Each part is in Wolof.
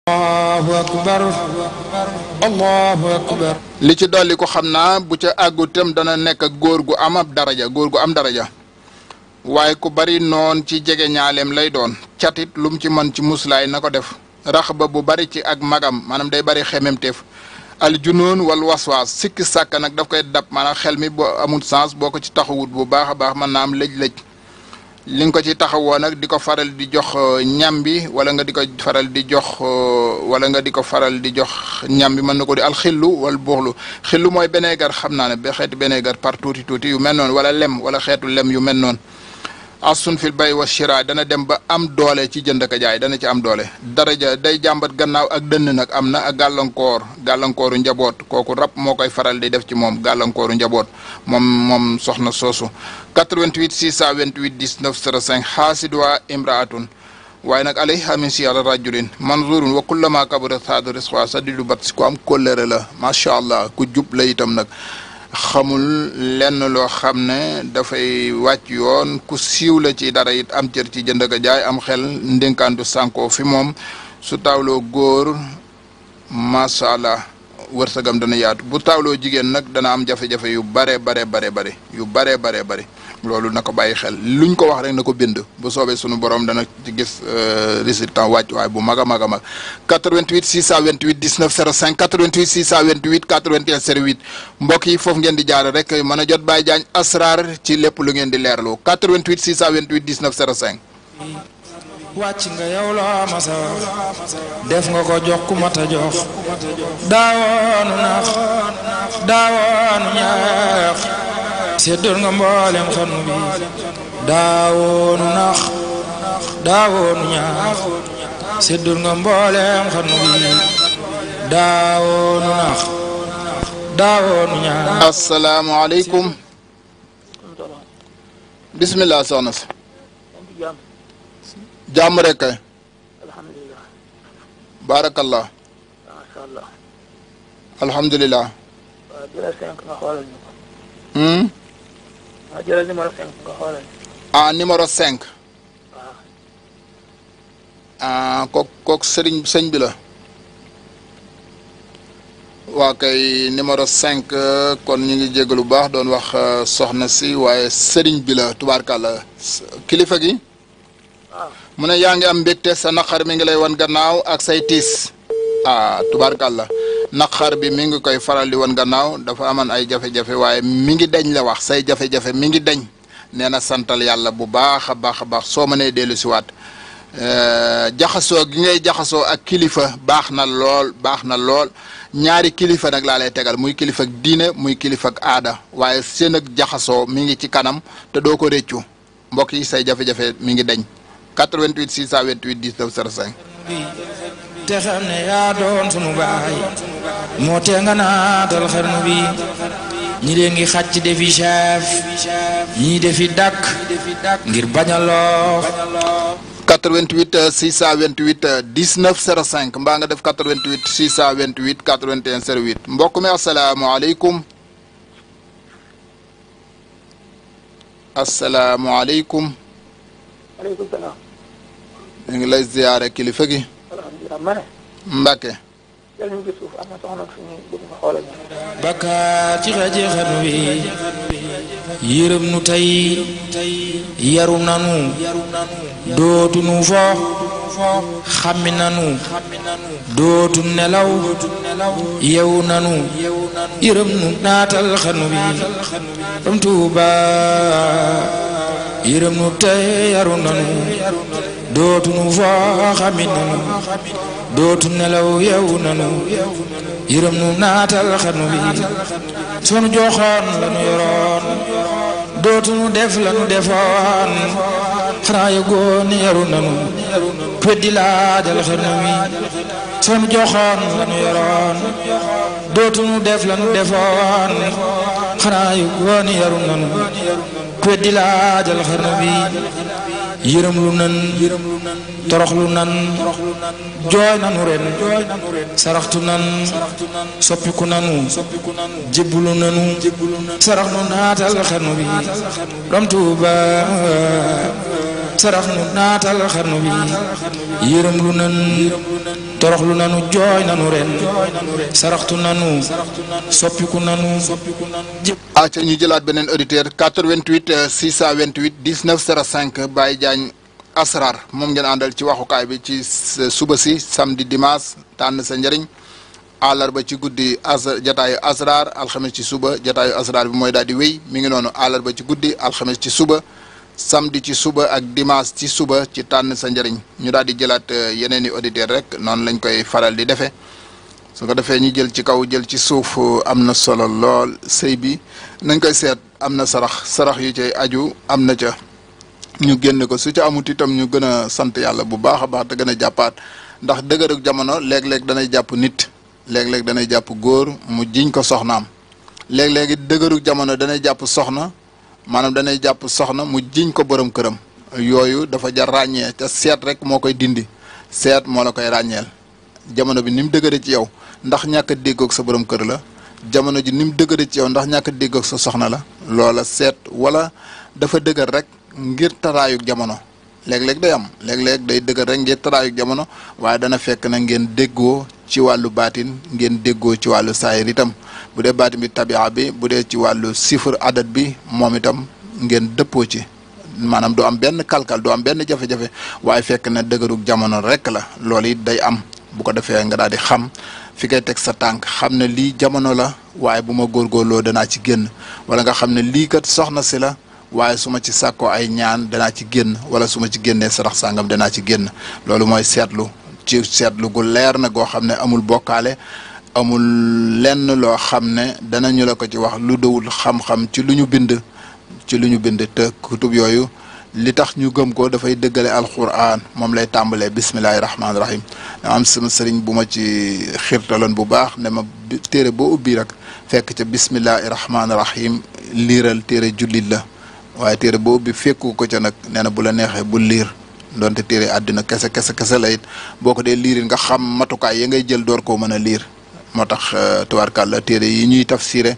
Allahu akbar Allahu akbar. li ci dolli ko xam naa bu ca àggu itam dana nekk góor gu am ab daraja góor gu am daraja waaye ku bari noon ci jege ñaaleem lay doon catit lu mu ci mën ci muslaay na ko def rax ba bu bari ci ak magam maanaam day bari xememteef al junoon wal waswaas sikki sàkk nag daf koy dab maanaam xel mi boo amul sens boo ko ci taxawut bu baax a baax mën naa am lëj-lëj li nga ko ci taxawoo nag di ko faral di jox ñam bi wala nga di ko faral di jox ñam bi mën na ko di alxillu wala buuxlu xillu mooy beneegar xam naa ne ba xeeti beneegar par tuuti tuuti yu mel noonu wala lem wala xeetu lem yu mel noonu asun fil bay wa shira dana dem ba am doole ci jënd ak jaay dana ci am doole daraja day jàmbat gannaaw ak dënn nag am na ak gàllankooru njaboot kooku rab moo koy faral di def ci moom gàllankooru njaboot moom soxna soosu 88 628 19 05 xaasidwa imraatun waaye nag alayha min siyara rajulin manzurun wa kullama kabura saadu risqa sadidu bat si ku am kóllëre la macha allah ku jub la itam nag xamul lenn loo xam ne dafay wàcc yoon ku siiw la ci dara it am cër ci jënd ak jaay am xel ndénkaandu sànkoo fi moom su taawloo góor macha allah wërsëgam dana yaatu bu taawloo jigéen nag dana am jafe-jafe yu bare loolu na ko bàyyi xel luñ ko wax rek na ko bind bu soobee sunu borom dana ci gis résultat wàcc waaye bu mag a mag a mag 88 628 19 05 88 628 81 08 mbokk yi foofu ngeen di jaar rek mën a jot Baye Diagne asrar ci lépp lu ngeen di leerlu 88 628 19 05. wàcc nga yow la masa def nga ko jox ku mata jox daawoonu nax daawoonu ñaax seddal nga mboolem xarnu bi daawoonu nax daawoonu ñaax seddal nga mboolem xarnu bi daawoonu nax daawoonu ñaax. asalaamaaleykum. bisimilah soxna si. jàmm rek kay. alhamdulilah. baarakallah. macha allah. alhamdulilah. waaw jëlal 5 nga xoolal ñu ko. waaw jëlal numéro 5 nga xoolal ñu. numéro 5. waaw. kook sëñ bi la. waa kay numéro 5 kon ñu ngi jégalu bu baax doon wax soxna si waaye sëriñ bi la tubaarkàlla kilifa gi. waaw. mu ne yaa ngi am mbégte sa naqar mi ngi lay wan gannaaw ak say tiis tubaarkàlla naqar bi mi ngi koy faral di wan gannaaw dafa amoon ay jafe-jafe waaye mi ngi deñ la wax say jafe-jafe mi ngi deñ nee na santal yàlla bu baax a baax soo mënee dellu si waat jaxasoo gi ngay jaxasoo ak kilifa baax na lool ñaari kilifa nag laa lay tegal muy kilifa ak diine muy kilifa ak aada waaye seen ak jaxasoo mi ngi ci kanam te doo ko réccu mbokk yi say jafe-jafe mi ngi deñ 88 628 19 05. te xam ne yaa doon sunu baay moo tee nga naatal xarnu bi ñi leen ngi xàcc defi chef ñii defi dàkk ngir bañ a loof. 88 628 19 05 mbaa nga def 88 628 81 08 mbokk mi asalaamaaleykum. asalaamaaleykum. maaleykum salaam. ñu ngi lay ziyaare kilifa gi. alhamdulilah ma ne. Mbacke. jël ñu ci suuf am na soxna suñu bëgg nga xoolal ñu. bakkaar ci xaje xarnu bi yërëm nu tey yaru nanu dootu nu fo xammi nanu dootu nelaw yew nanu yërëm nu naatal xarnu bi ram Tuuba yërëm nu tey yaru nanu dootu nu fo xammi nanu dootu nelaw yew nanu yërëm nu naatal xarnu bi sunu joxoon lanu yoroon dootu nu def lanu defoon xanaa yëgoon ni yaru nanu peddi laajal xarnu bi sunu joxoon lanu yoroon dootu nu def lanu defoon xanaa yëgoon ni yaru nanu peddi laajal xarnu bi yërëm lu nan torox lu nan jooy nanu ren saraxtu nan soppiku nanu jébbulu nanu sarax nu naatal xarnu bi ram Tuuba sarax nu naatal xarnu bi yërëm lu nan torox lu nanu jooy nanu ren saraxtu nanu soppiku nanu acca ñu jëlaat beneen auditeur 88 628 19 05 Baye Diagne Asrar moom ngeen àndal ci waxukaay bi ci suba si samedi dimanche tànn sa njëriñ àllarba ci guddi jataayu Asrar alxames ci suba jataayu Asrar bi mooy daal di wéy mi ngi noonu àllarba ci guddi alxames ci suba samedi ci suba ak dimanche ci suba ci tànn sa njëriñ ñu daal di jëlaat yeneen i auditeurs rek noonu lañ koy faral di defee su ko defee ñu jël ci kaw jël ci suuf am na solo lool sëy bi nañ koy seet am na sarax yu cay aju am na ca ñu génn ko su ca amut itam ñu gën a sant yàlla bu baax a baax te gën a jàppaat ndax dëgërug jamono léeg-léeg danay jàpp nit léeg-léeg danay jàpp góor mu jiñ ko soxnaam léeg-léegi dëgërug jamono danay jàpp soxna maanaam danay jàpp soxna mu jiñ ko borom këram yooyu dafa jar ràññee te seet rek moo koy dindi seet moo la koy ràññeel jamono bi ni mu dëgëre ci yow ndax ñàkk a déggoog sa borom kër la jamono ji ni mu dëgëre ci yow ndax ñàkk a déggoog sa soxna la loola seet wala dafa dëgër rek ngir taraayug jamono léeg-léeg day am léeg-léeg day dëgër rek ngir taraayug jamono waaye dana fekk na ngeen déggoo ci wàllu baatin ngeen déggoo ci wàllu saayir itam bu dee baatin bi tabia bi bu dee ci wàllu sifur adat bi moom itam ngeen dëppoo ci maanaam du am benn kalkal du am benn jafe-jafe waaye fekk na dëgërug jamono rek la loolu it day am bu ko defee nga daal di xam fi ngay teg sa tànk xam ne lii jamono la waaye bu ma góorgóorloo danaa ci génn wala nga xam ne lii kat soxna si la waaye su ma ci sàkkoo ay ñaan danaa ci génn wala su ma ci génnee sarax sàngam danaa ci génn loolu mooy seetlu ci seetlu gu leer na goo xam ne amul bokkaale amul lenn loo xam ne danañu la ko ci wax lu dawul xam-xam ci lu ñu bind te kutub yooyu li tax ñu gëm ko dafay dëggale alquran moom lay tàmbalee bismillahi rahmaani rahim am sama sëriñ bu ma ci xirtaloon bu baax ne ma téere boo ubbi rek fekk ca bismillahi rahmaani rahim liiral téere jullit la waaye téere boo ubbi fekku ko ca nag nee na bu la neexee bu liir donte téere àddina kese la it boo ko dee liirit nga xam matukaay ya ngay jël door koo mën a liir moo tax tubaarkàlla téere yi ñuy tafsire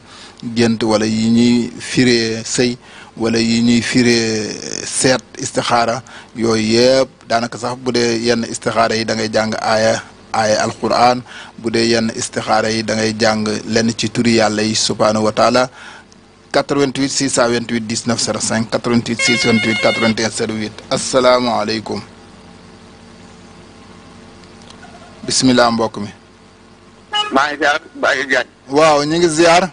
gént wala yi ñuy firee sëy wala yi ñuy firee seet istixaara yooyu yëpp daanaka sax bu dee yenn istixaara yi da ngay jàng aaya alquran bu dee yenn istixaara yi da ngay jàng lenn ci turi yàlla yi subhaanahu wa taala 88 628 19 05 88 628 81 08 asalaamaaleykum bisimilah mbokk mi. maa ngi ziar Baye Diagne. waaw ñu ngi ziar.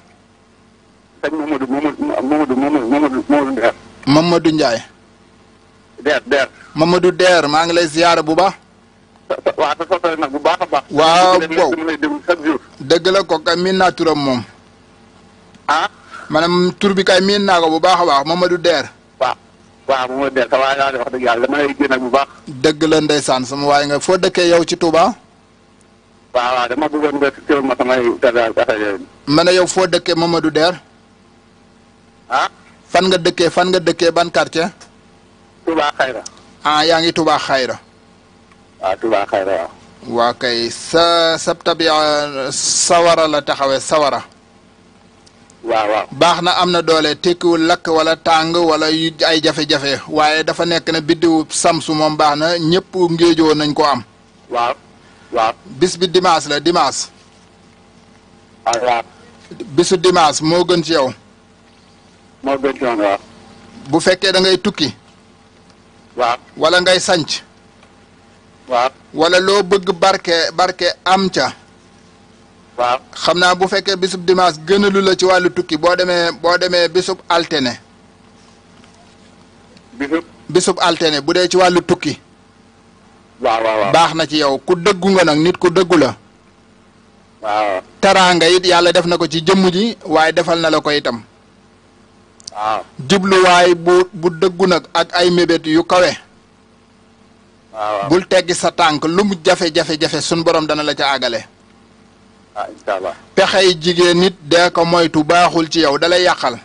sëñ Mamadou Der. Mamadou Ndiaye. Der. Mamadou Der maa ngi lay ziar bu baax. waaw te soxla nag bu baax a baax. waaw wow dama lay déglu chaque jour. dëgg la ko kay miin naa turam moom. ah. maanaam tur bi kay miin naa ko bu baax a baax Mamadou Der. waaw Mamadou Der sa waay laa di wax dëgg yàlla dama lay gën nag bu baax. dëgg la ndeysaan sama waay nga foo dëkkee yow ci Touba. waaw dama bëggoon nga teewul ma samay affaire yooyu. ma ne yow foo dëkkee Mamadou Der. ah. fan nga dëkkee ban quartier. Touba Xayra. ah yaa ngi Touba Xayra. waaw Touba Xayra waaw. waa kay sa tabia sawara la taxawee sawara. waaw. baax na am na doole tekkiwul lakk wala tàng wala yu ay jafe-jafe waaye dafa nekk ne biddiwu samsu moom baax na ñëpp ngéejoo nañ ko am. waaw. bis bi dimanche la dimanche. waaw. bisu dimanche moo gën ci yow. moo gën ci yoon waaw. bu fekkee da ngay tukki. waaw. wala ngay sanc. waaw. wala loo bëgg barke am ca. waaw. xam naa bu fekkee bisub dimanche gënalu la ci wàllu tukki boo demee bisub altine. bisub altine bu dee ci wàllu tukki. waaw. baax na ci yow ku dëggu nga nag nit ku dëggu la. waaw. teraanga it yàlla def na ko ci jëmm ji waaye defal na la ko itam. waaw. jubluwaay bu dëggu nag ak ay mébét yu kawe. waaw. bul teggi sa tànk lu mu jafe-jafe sun borom dana la ca àggale. incha allah. pexey jigéen nit dee ko moytu baaxul ci yow dalay yàqal.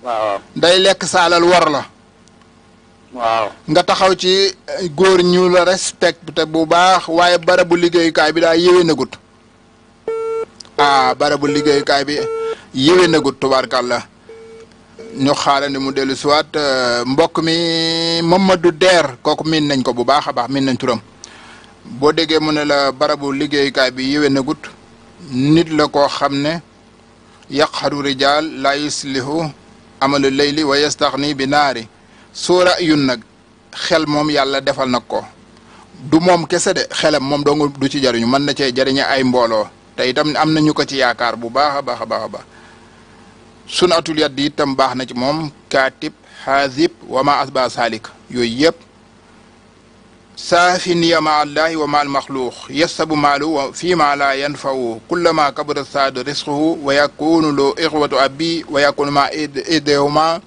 waaw. day lekk saalal war la. waaw. nga taxaw ci góor ñu la respecté bu baax waaye barabu liggéeyukaay bi daa yéwénagut. barabu liggéeyukaay bi yéwénagut tubaarkàlla. ñu xaarandi mu dellu siwaat mbokk mi Mamadou Der kooku miin nañ ko bu baax a baax miin nañ turam boo déggee mu ne la barabu liggéeyukaay bi yéwé na gut nit la koo xam ne yaqxadu rijaal la yuslihu amalu leyli wa yastaxni bi naari suura yun nag xel moom yàlla defal nag ko du moom kese de xelam moom dong du ci jariñu mën na cee jariñe ay mbooloo te itam am nañu ko ci yaakaar bu baax a baax a baax a baax sunatul yadd itam baax na ci moom kaatib xaazib wa ma asba salik yooyu yëpp saafi niya ma allahi wa ma al maxluuq yasabu maalu wa fii ma la yanfawu kullama kabara saadu risquhu wa yakunu loo ixwatu abi wa yakunu ma idehuma